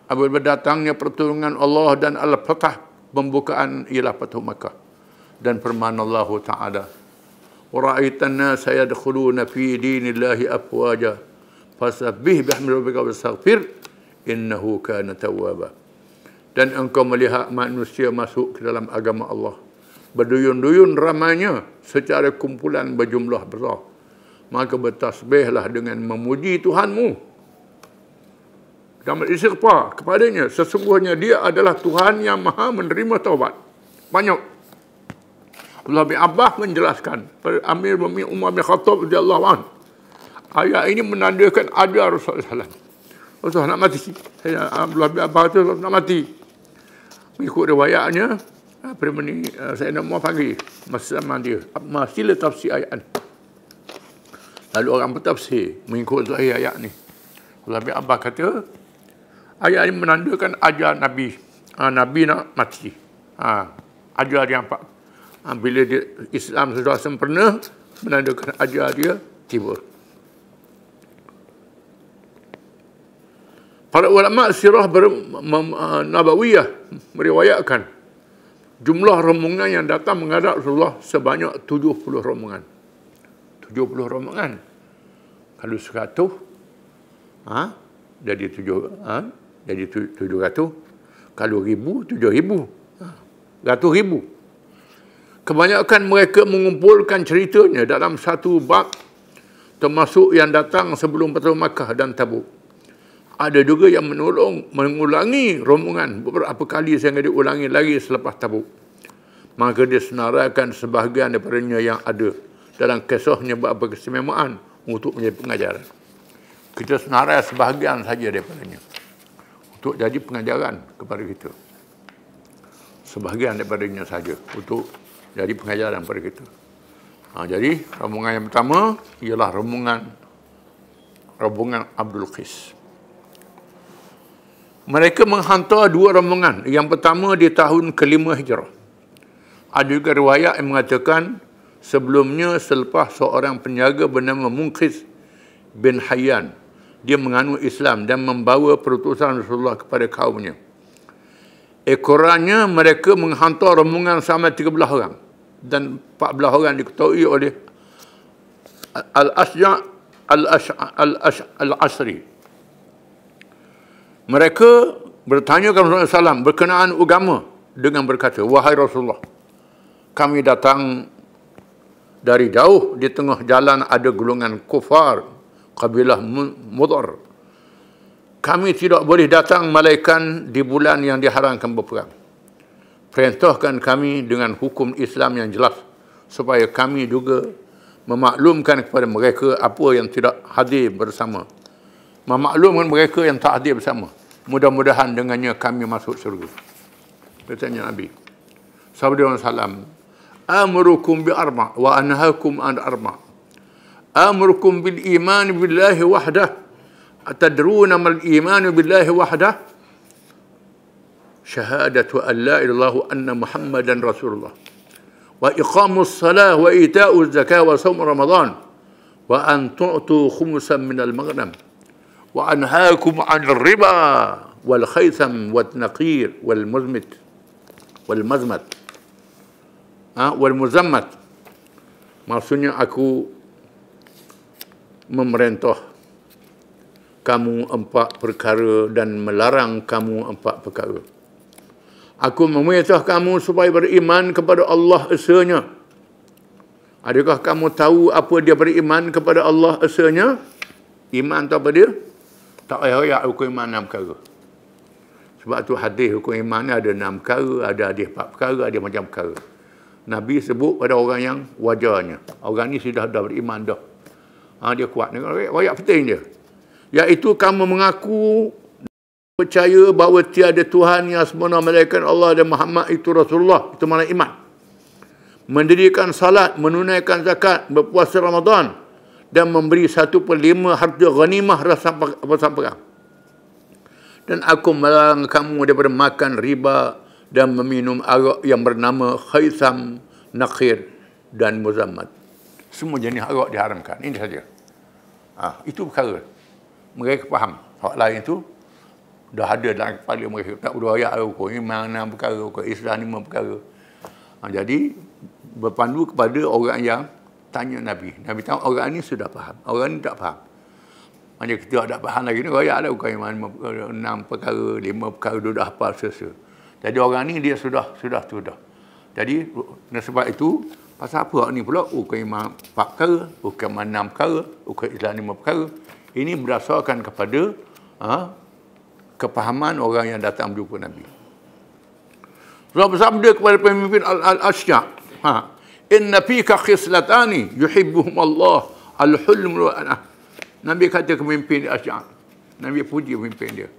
Apabila datangnya pertolongan Allah dan al-fath, pembukaan ialah Fathu Makkah. Dan firman Allah Ta'ala, "Wa ra'aitan nasa yadkhuluna fi dinillahi afwaja fasabbih bihamdi rabbika wastaghfir innahu kana tawwaba." Dan engkau melihat manusia masuk ke dalam agama Allah berduyun-duyun ramainya secara kumpulan berjumlah besar, maka bertasbihlah dengan memuji Tuhanmu dan beristighfar kepadanya. Sesungguhnya dia adalah Tuhan yang maha menerima taubat. Banyak. Abdullah bin Abbas menjelaskan, Amir bin Umar bin Khattab radhiyallahu anhu, ayat ini menandakan ada Rasulullah SAW. Rasulullah nak mati. Abdullah bin Abbas itu nak mati. Mengikut riwayatnya, saya nak mau panggil masa zaman dia, sila tafsir ayat ni. Lalu orang bertafsir mengikut ayat ni. Allah bin Abbas kata, ayat ini menandakan ajar Nabi. Nabi nak mati. Ajar dia nampak. Bila dia, Islam sudah sempurna, menandakan ajar dia tiba. Para ulama sirah Nabawiyah meriwayatkan jumlah rombongan yang datang menghadap Rasulullah sebanyak 70 rombongan. 70 rombongan. Kalau 100, jadi 700. Kalau 1000, 7000. 100,000. Kebanyakan mereka mengumpulkan ceritanya dalam satu bab, termasuk yang datang sebelum Fathu Makkah dan Tabuk. Ada juga yang mengulangi rombongan beberapa kali sehingga diulangi lagi selepas Tabuk. Maka dia senaraikan sebahagian daripadanya yang ada dalam kisahnya beberapa keistimewaan untuk menjadi pengajaran. Kita senarai sebahagian saja daripadanya untuk jadi pengajaran kepada kita. Sebahagian daripadanya saja untuk jadi pengajaran kepada kita. Jadi rombongan yang pertama ialah rombongan Abdul Qais. Mereka menghantar dua rombongan. Yang pertama di tahun ke-5 Hijrah. Ada juga riwayat yang mengatakan sebelumnya selepas seorang penjaga bernama Munqidh bin Hayyan, dia menganut Islam dan membawa perutusan Rasulullah kepada kaumnya. Ekorannya mereka menghantar rombongan sampai 13 orang. Dan 14 orang diketahui oleh Al-Asja' Al-Asri. Mereka bertanya kepada Rasulullah SAW berkenaan agama dengan berkata, "Wahai Rasulullah, kami datang dari jauh, di tengah jalan ada golongan kufar, kabilah Mudar. Kami tidak boleh datang malaikan di bulan yang diharamkan berperang. Perintahkan kami dengan hukum Islam yang jelas, supaya kami juga memaklumkan kepada mereka apa yang tidak hadir bersama. Memaklumkan mereka yang tak hadir bersama. Mudah-mudahan dengannya kami masuk syurga." Bertanya Nabi sallallahu alaihi wasallam, "Amurukum bi arba' wa anhaakum an arba'. Amurukum bil iman billahi wahdah. Atadruna mal iman billahi wahdah? Syahadatu an la ilaha illallah wa anna Muhammadan Rasulullah. Wa iqamus salah wa ita'uz zakah wa shaum Ramadan. Wa an tu'tu khumsan min al-maghnam. Wa anhaakum 'anil riba wal khaytham wat naqir wal muzmit wal mazmat." Wal muzammat. Maksudnya aku memerintah kamu 4 perkara dan melarang kamu 4 perkara. Aku memerintah kamu supaya beriman kepada Allah esanya. Adakah kamu tahu apa dia beriman kepada Allah esanya? Iman tu apa dia? Tak payah hukum iman 6 perkara. Sebab tu hadis hukum iman ni ada 6 perkara, ada hadis 4 perkara, ada macam perkara. Nabi sebut pada orang yang wajarnya. Orang ni sudah beriman dah. Dia kuat. Rakyat penting dia. Iaitu kamu mengaku percaya bahawa tiada Tuhan yang sebenar melainkan Allah dan Muhammad itu Rasulullah. Itu makna iman. Mendirikan salat, menunaikan zakat, berpuasa Ramadan dan memberi 1/5 harta ghanimah rampasan perang. Dan aku melarang kamu daripada makan riba dan meminum arak yang bernama khaisam, nakhir dan muzammat. Semua jenis arak diharamkan. Ini saja. Itu perkara. Mereka faham. Hak lain itu dah ada dalam kepala mereka. Tak perlu ayat hukum iman 6 perkara, hukum Islam 5 perkara. Jadi berpandu kepada orang yang tanya Nabi. Nabi tahu orang ini sudah faham. Orang ini tak faham. Macam kita tak faham lagi ni, ayat lah hukum iman 6 perkara, 5 perkara, dia dah hafal selesai. Jadi orang ni dia sudah. Jadi sebab itu, pasal apa ni pula? Hukum iman 4 perkara, hukum iman 6 perkara, hukum Islam 5 perkara. Ini berdasarkan kepada kepahaman orang yang datang berjumpa Nabi. Rasul bersabda kepada pemimpin Al-Asya', "Inna fika khislatani yuhibbuhum Allah, al-hulm wa anah." Nabi kata ke pemimpin Al-Asya', Nabi puji pemimpin dia.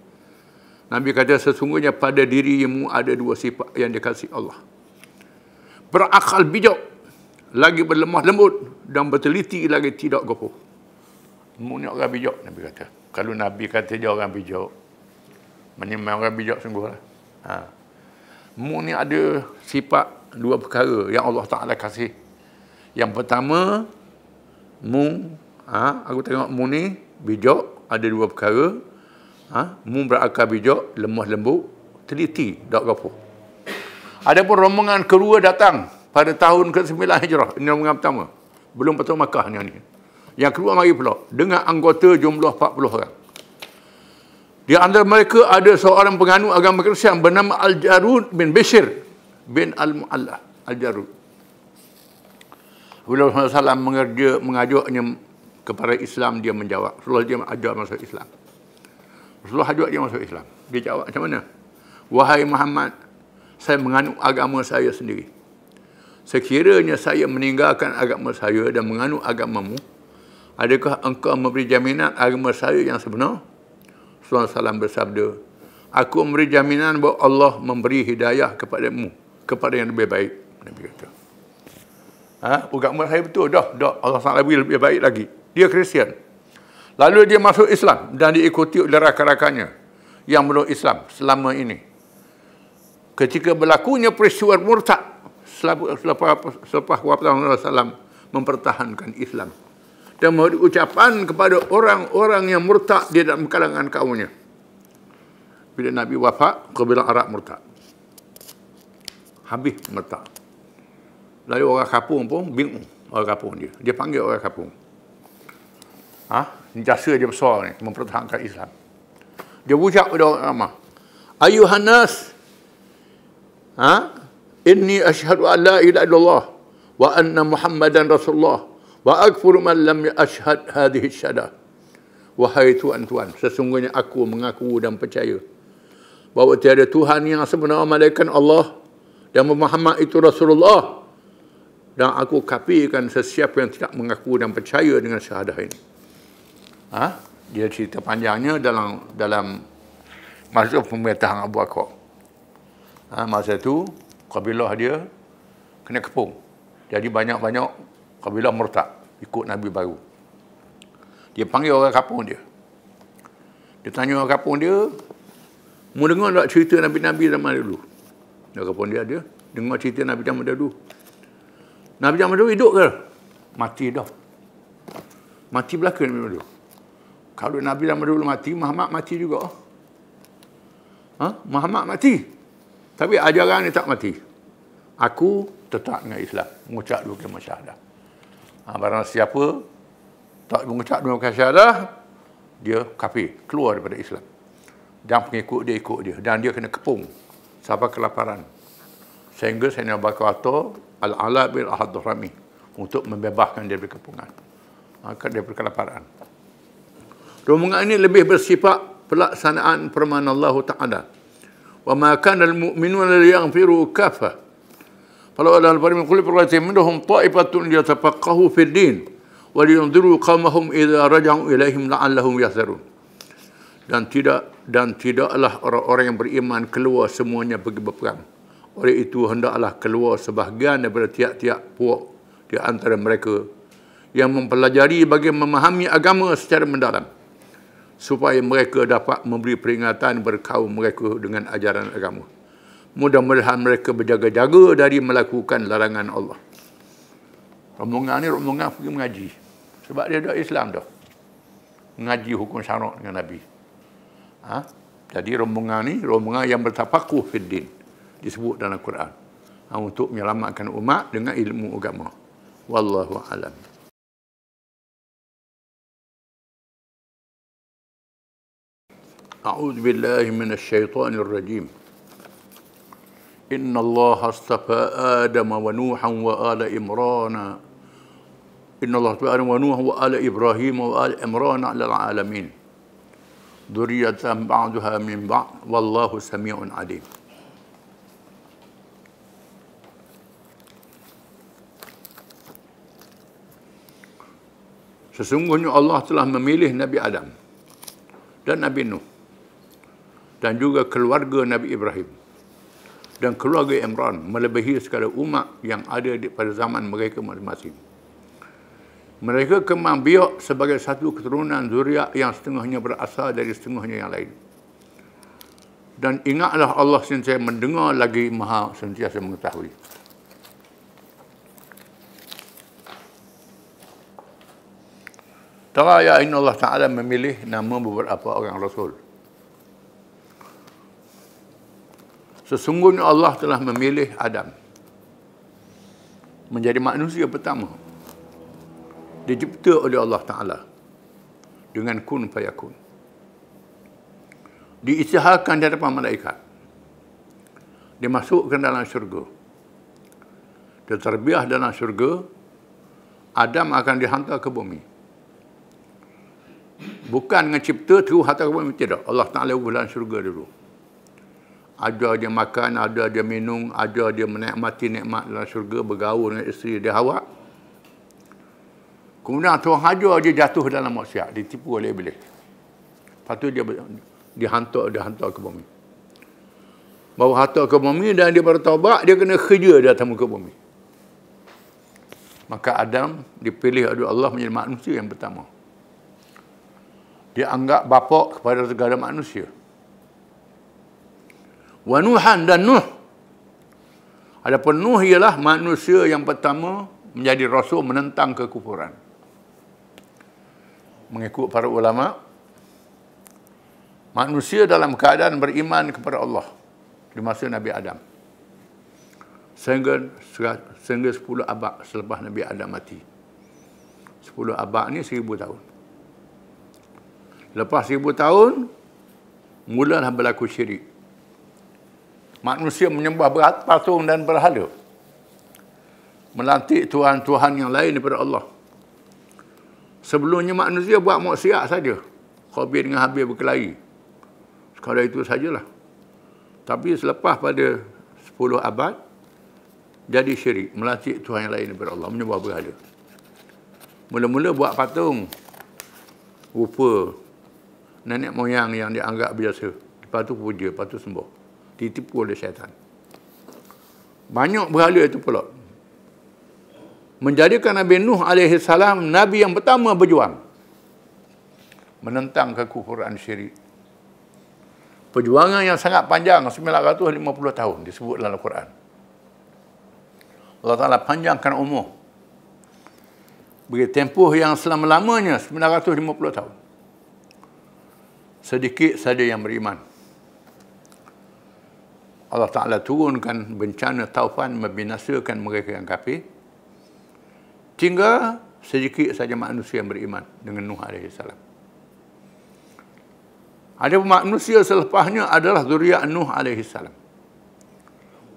Nabi kata, sesungguhnya pada dirimu ada 2 sifat yang dikasihi Allah. Berakal bijak, lagi berlemah lembut, dan berteliti lagi tidak gopoh. Mu ni orang bijak, Nabi kata. Kalau Nabi kata dia orang bijak, memang orang bijak sungguh lah. Mu ni ada sifat 2 perkara yang Allah Ta'ala kasih. Yang pertama, mu, aku tengok mu ni bijak, ada 2 perkara. Mu berakal bijak, lemah lembut, teliti, tak gapo. Adapun rombongan kedua datang pada tahun ke-9 Hijrah. Ini rombongan pertama. Belum Fatu Makkah ni. Yang kedua mari pula dengan anggota jumlah 40 orang. Di antara mereka ada seorang penganut agama Kristian bernama Al-Jarud bin Bishr bin Al-Mu'allah. Al-Jarud. Bila Rasulullah SAW mengajaknya kepada Islam, dia menjawab. Rasulullah dia ajak masuk Islam. Rasulullah ajak dia masuk Islam. Dia jawab macam mana? "Wahai Muhammad, saya menganut agama saya sendiri. Sekiranya saya meninggalkan agama saya dan menganut agamamu, adakah engkau memberi jaminan agama saya yang sebenar?" Rasulullah SAW bersabda, "Aku memberi jaminan bahawa Allah memberi hidayah kepadamu, kepada yang lebih baik." Nabi kata. Agama saya betul dah. Allah SWT beri lebih baik lagi. Dia Kristian. Lalu dia masuk Islam dan diikuti oleh rakan-rakannya yang belum Islam selama ini. Ketika berlakunya peristiwa murtad, selepas wafat Rasulullah SAW mempertahankan Islam dan memberi ucapan kepada orang-orang yang murtad di dalam kalangan kaumnya. Bila Nabi wafat, kabilah Arab murtad. Habis murtad. Lalu orang kampung pun bingung, orang kampung dia. Dia panggil orang kampung. Jasa dia besar ni, mempertahankan Islam. Dia ucap pada orang ramah, ayuhan nas, inni ashhadu an la ilaha illallah wa anna Muhammadan Rasulullah wa akfuru man lam ashhad hadhihi syahadah. Wahai tuan-tuan, sesungguhnya aku mengaku dan percaya bahawa tiada Tuhan yang sebenar melainkan Allah dan Muhammad itu Rasulullah, dan aku kafirkan sesiapa yang tidak mengaku dan percaya dengan syahadah ini. Dia cerita panjangnya dalam masa pemerintahan Abu Bakar. Masa itu kabilah dia kena kepung. Jadi banyak-banyak kabilah murtad ikut Nabi baru. Dia panggil orang kampung dia. Dia tanya orang kampung dia, mau dengar tak cerita Nabi-Nabi zaman dulu? Orang kampung dia dengar cerita Nabi zaman dulu. Nabi zaman dulu hidup ke? Mati dah. Mati belaka Nabi dulu. Kalau Nabi zaman dulu mati, Muhammad mati juga. Muhammad mati. Tapi ajaran dia tak mati. Aku tetap dengan Islam. Mengucap dua kalimah syahadah. Barang siapa tak mengucap dua kalimah syahadah, dia kafir. Keluar daripada Islam. Dan pengikut dia ikut dia. Dan dia kena kepung. Sampai kelaparan. Sehingga Sayyidina Abu Bakar atau Al-Ala bin Al-Hadrami untuk membebaskan dia dari kepungan. Daripada kelaparan. Rombongan ini lebih bersifat pelaksanaan firman Allah Ta'ala. Wa ma kana al-mu'minuna liyaghfiru kaffah. Kalau ada al-farim kulli firqatin minhum ta'ifatun liyatafaqahu fid din wa liyunziru qaumahum idza raja'u ilaihim la'allahum yahzarun. Dan tidaklah orang-orang yang beriman keluar semuanya pergi berperang. Oleh itu hendaklah keluar sebahagian daripada tiap-tiap puak di antara mereka yang mempelajari bagi memahami agama secara mendalam, supaya mereka dapat memberi peringatan berkaum mereka dengan ajaran agama. Mudah-mudahan mereka berjaga-jaga dari melakukan larangan Allah. Rombongan ni rombongan pergi mengaji. Sebab dia dah Islam dah. Mengaji hukum syarak dengan Nabi. Jadi rombongan ni rombongan yang bertafakuh fid din. Disebut dalam Quran. Untuk menyelamatkan umat dengan ilmu agama. Wallahu a'lam. أعوذ بالله من الشيطان الرجيم إن الله اصطفى آدم ونوحا وآل عمران إن الله اصطفى آدم ونوحا وآل إبراهيم وآل عمران على العالمين ذرية بعضها من بعض والله سميع عليم. Sesungguhnya Allah telah memilih Nabi Adam dan Nabi Nuh dan juga keluarga Nabi Ibrahim dan keluarga Imran melebihi segala umat yang ada pada zaman mereka masing-masing. Mereka kembang biak sebagai satu keturunan zuriat yang setengahnya berasal dari setengahnya yang lain. Dan ingatlah Allah sentiasa mendengar lagi maha sentiasa mengetahui. Tara ya inna Allah Ta'ala memilih nama beberapa orang Rasul. Sesungguhnya Allah telah memilih Adam menjadi manusia pertama dicipta oleh Allah Ta'ala dengan kun fayakun. Diisytiharkan di hadapan malaikat. Dimasukkan dalam syurga. Terbiah dalam syurga. Adam akan dihantar ke bumi. Bukan dengan cipta terus hantar ke bumi, tidak. Allah Ta'ala dalam syurga dulu. Ada dia makan, ada dia minum, ada dia menikmati nikmat dalam syurga, bergaul dengan isteri dia Hawa. Kemudian Tuhan hajar dia jatuh dalam maksiat, ditipu oleh iblis. Lepas tu dia dihantar ke bumi. Bawa hantar ke bumi dan dia bertaubat, dia kena kerja di atas muka bumi. Maka Adam dipilih oleh Allah menjadi manusia yang pertama. Dia anggap bapa kepada segala manusia. Wa Nuhan dan Nuh. Adapun Nuh ialah manusia yang pertama menjadi rasul menentang kekufuran. Mengikut para ulama, manusia dalam keadaan beriman kepada Allah di masa Nabi Adam. Sehingga 10 abad selepas Nabi Adam mati. 10 abad ni 1000 tahun. Lepas 1000 tahun, mulalah berlaku syirik. Manusia menyembah patung dan berhala. Melantik Tuhan-Tuhan yang lain daripada Allah. Sebelumnya manusia buat maksiat saja. Qabil dengan Habil berkelahi. Sekadar itu sajalah. Tapi selepas pada 10 abad, jadi syirik. Melantik Tuhan yang lain daripada Allah. Menyembah berhala. Mula-mula buat patung. Rupa nenek moyang yang dianggap biasa. Lepas tu puja, lepas tu sembah. Ditipu oleh syaitan. Banyak berhala itu pula. Menjadikan Nabi Nuh AS Nabi yang pertama berjuang. Menentang kekufuran syirik. Perjuangan yang sangat panjang, 950 tahun disebut dalam Al-Quran. Allah Ta'ala panjangkan umur. Beri tempoh yang selama-lamanya 950 tahun. Sedikit saja yang beriman. Allah Ta'ala turunkan bencana taufan membinasakan mereka yang kafir. Hingga sedikit saja manusia yang beriman dengan Nuh AS. Ada manusia selepasnya adalah zuriat Nuh AS.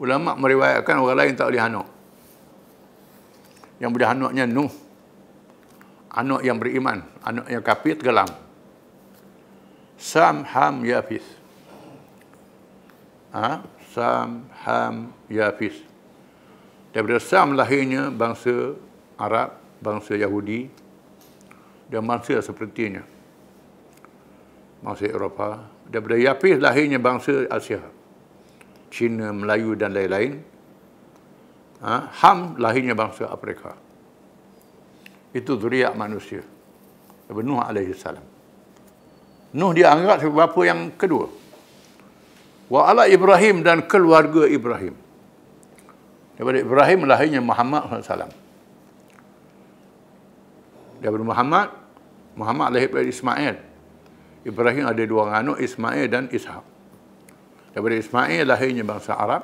Ulama meriwayatkan orang lain tak boleh anak. Yang boleh anaknya Nuh. Anak yang beriman. Anak yang kafir tenggelam. Sam, Ham, Yafis. Sam, Ham, Yafis. Daripada Sam lahirnya bangsa Arab, bangsa Yahudi dan bangsa sepertinya. Bangsa Eropah. Daripada Yafis lahirnya bangsa Asia. Cina, Melayu dan lain-lain. Ham lahirnya bangsa Afrika. Itu zuriat manusia. Daripada Nuh AS. Nuh dianggap sebagai bapa yang kedua. Wa ala Ibrahim dan keluarga Ibrahim. Daripada Ibrahim lahirnya Muhammad SAW. Daripada Muhammad lahir daripada Ismail. Ibrahim ada dua anak, Ismail dan Ishak. Daripada Ismail lahirnya bangsa Arab.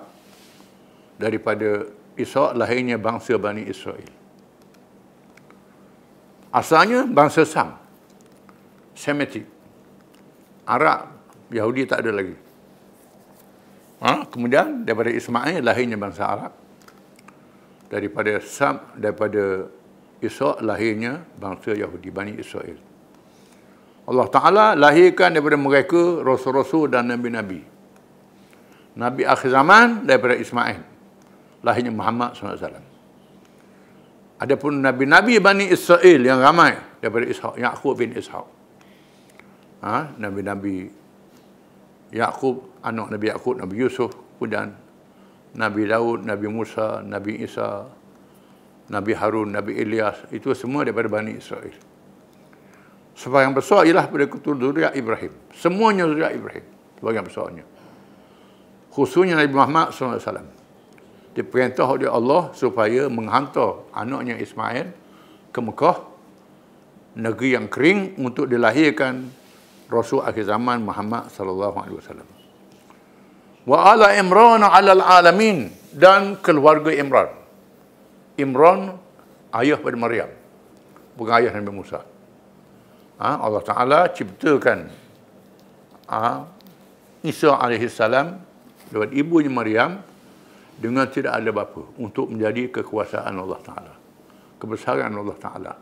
Daripada Ishak lahirnya bangsa Bani Israel. Asalnya bangsa Sam. Semitic. Arab, Yahudi tak ada lagi. Kemudian daripada Ismail lahirnya bangsa Arab. Daripada Sam, daripada Ishak lahirnya bangsa Yahudi, Bani Israel. Allah Ta'ala lahirkan daripada mereka rasul-rasul dan nabi-nabi. Nabi akhir zaman daripada Ismail. Lahirnya Muhammad SAW. Adapun nabi-nabi Bani Israel yang ramai daripada Ishak, Yaqub bin Ishak. Nabi-nabi Yaqub, anak Nabi Yaqub, Nabi Yusuf, kemudian Nabi Daud, Nabi Musa, Nabi Isa, Nabi Harun, Nabi Ilyas, itu semua daripada Bani Israel. Sebahagian besar ialah pada zuriat Ibrahim. Semuanya zuriat Ibrahim. Sebahagian besarnya. Khususnya Nabi Muhammad SAW. Diperintah oleh Allah supaya menghantar anaknya Ismail ke Mekah, negeri yang kering, untuk dilahirkan Rasul akhir zaman Muhammad SAW. Wa ala Imran alal alamin, dan keluarga Imran. Imran ayah pada Maryam, bukan ayah Nabi Musa. Allah Ta'ala ciptakan Isa AS lewat ibunya Maryam dengan tidak ada bapa, untuk menjadi kekuasaan Allah Ta'ala, kebesaran Allah Ta'ala.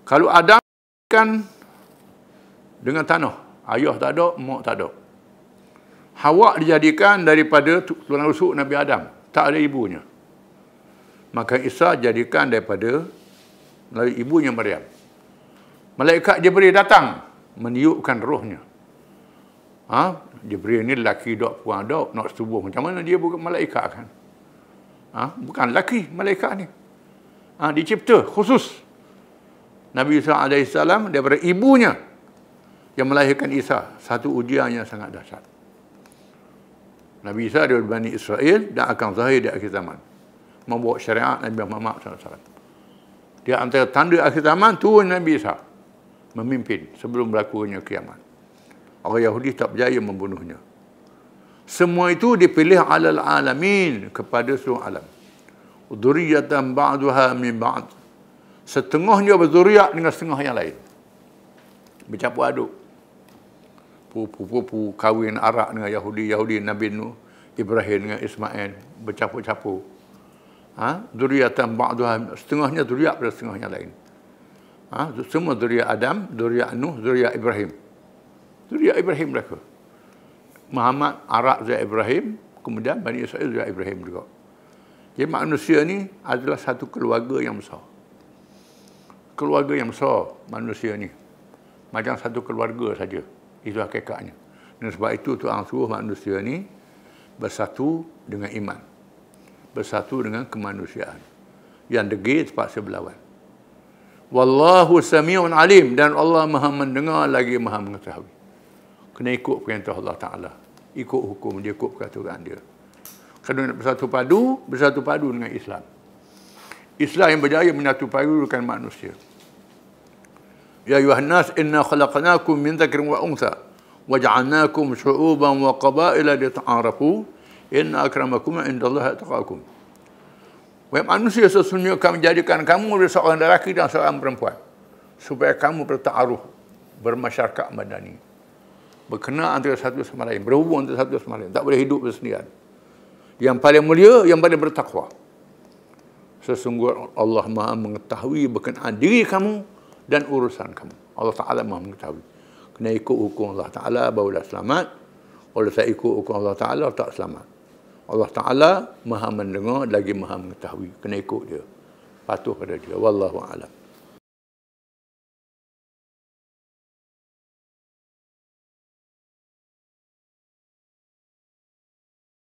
Kalau Adam kan dengan tanah, ayah tak ada, mak tak ada. Hawa dijadikan daripada tulang rusuk Nabi Adam, tak ada ibunya. Maka Isa jadikan daripada melalui ibunya Maryam. Malaikat Jibril datang meniupkan rohnya. Jibril ni lelaki dok, puan dok, nak setubuh. Macam mana dia bukan malaikat kan? Bukan lelaki malaikat ni. Dicipta khusus. Nabi Isa AS daripada ibunya yang melahirkan Isa. Satu ujian yang sangat dahsyat. Nabi Isa dari Bani Israel dan akan zahir di akhir zaman. Membawa syariat Nabi Muhammad SAW. Di antara tanda akhir zaman, turun Nabi Isa. Memimpin sebelum berlakunya kiamat. Orang Yahudi tak berjaya membunuhnya. Semua itu dipilih alal alamin, kepada seluruh alam. Dzurriyyatan ba'duha min ba'd. Setengahnya berzuriat dengan setengah yang lain. Bercampur aduk. Pupu-pupu kahwin Arab dengan Yahudi, Yahudi Nabi Nuh, Ibrahim dengan Ismail, bercampur-campur. Dzurriyyatan ba'duha, setengahnya dzuriat pada setengah yang lain. Semua dzuriat Adam, dzuriat Nuh, dzuriat Ibrahim. Dzuriat Ibrahim mereka. Muhammad Arab dzuriat Ibrahim, kemudian Bani Israel dzuriat Ibrahim juga. Jadi manusia ni adalah satu keluarga yang besar. Keluarga yang besar manusia ni. Macam satu keluarga saja. Itu hakikatnya. Dan sebab itu Tuhan suruh manusia ni bersatu dengan iman. Bersatu dengan kemanusiaan. Yang degil terpaksa berlawan. Wallahu sami'un alim. Dan Allah maha mendengar lagi maha mengetahui. Kena ikut perintah Allah Ta'ala. Ikut hukum dia, ikut peraturan dia. Kalau nak bersatu padu dengan Islam. Islam yang berjaya menyatu padukan manusia. Ya ayuhan nas, inna khalaqnakum min dzakarin wa untha wa ja'alnakum syu'uban wa qabaila lita'arafu inna akramakum indallahi atqakum. Wahai manusia, sesungguhnya kami jadikan kamu seorang lelaki dan seorang perempuan supaya kamu bertaaruf, bermasyarakat madani, berkenal antara satu sama lain, berhubung antara satu sama lain, tak boleh hidup bersendirian. Yang paling mulia, yang paling bertakwa. Sesungguhnya Allah maha mengetahui berkenaan diri kamu dan urusan kamu. Allah Ta'ala maha mengetahui. Kena ikut hukum Allah Ta'ala, barulah selamat. Kalau tak ikut hukum Allah Ta'ala, tak selamat. Allah Ta'ala maha mendengar, lagi maha mengetahui. Kena ikut dia. Patuh pada dia. Wallahu a'lam.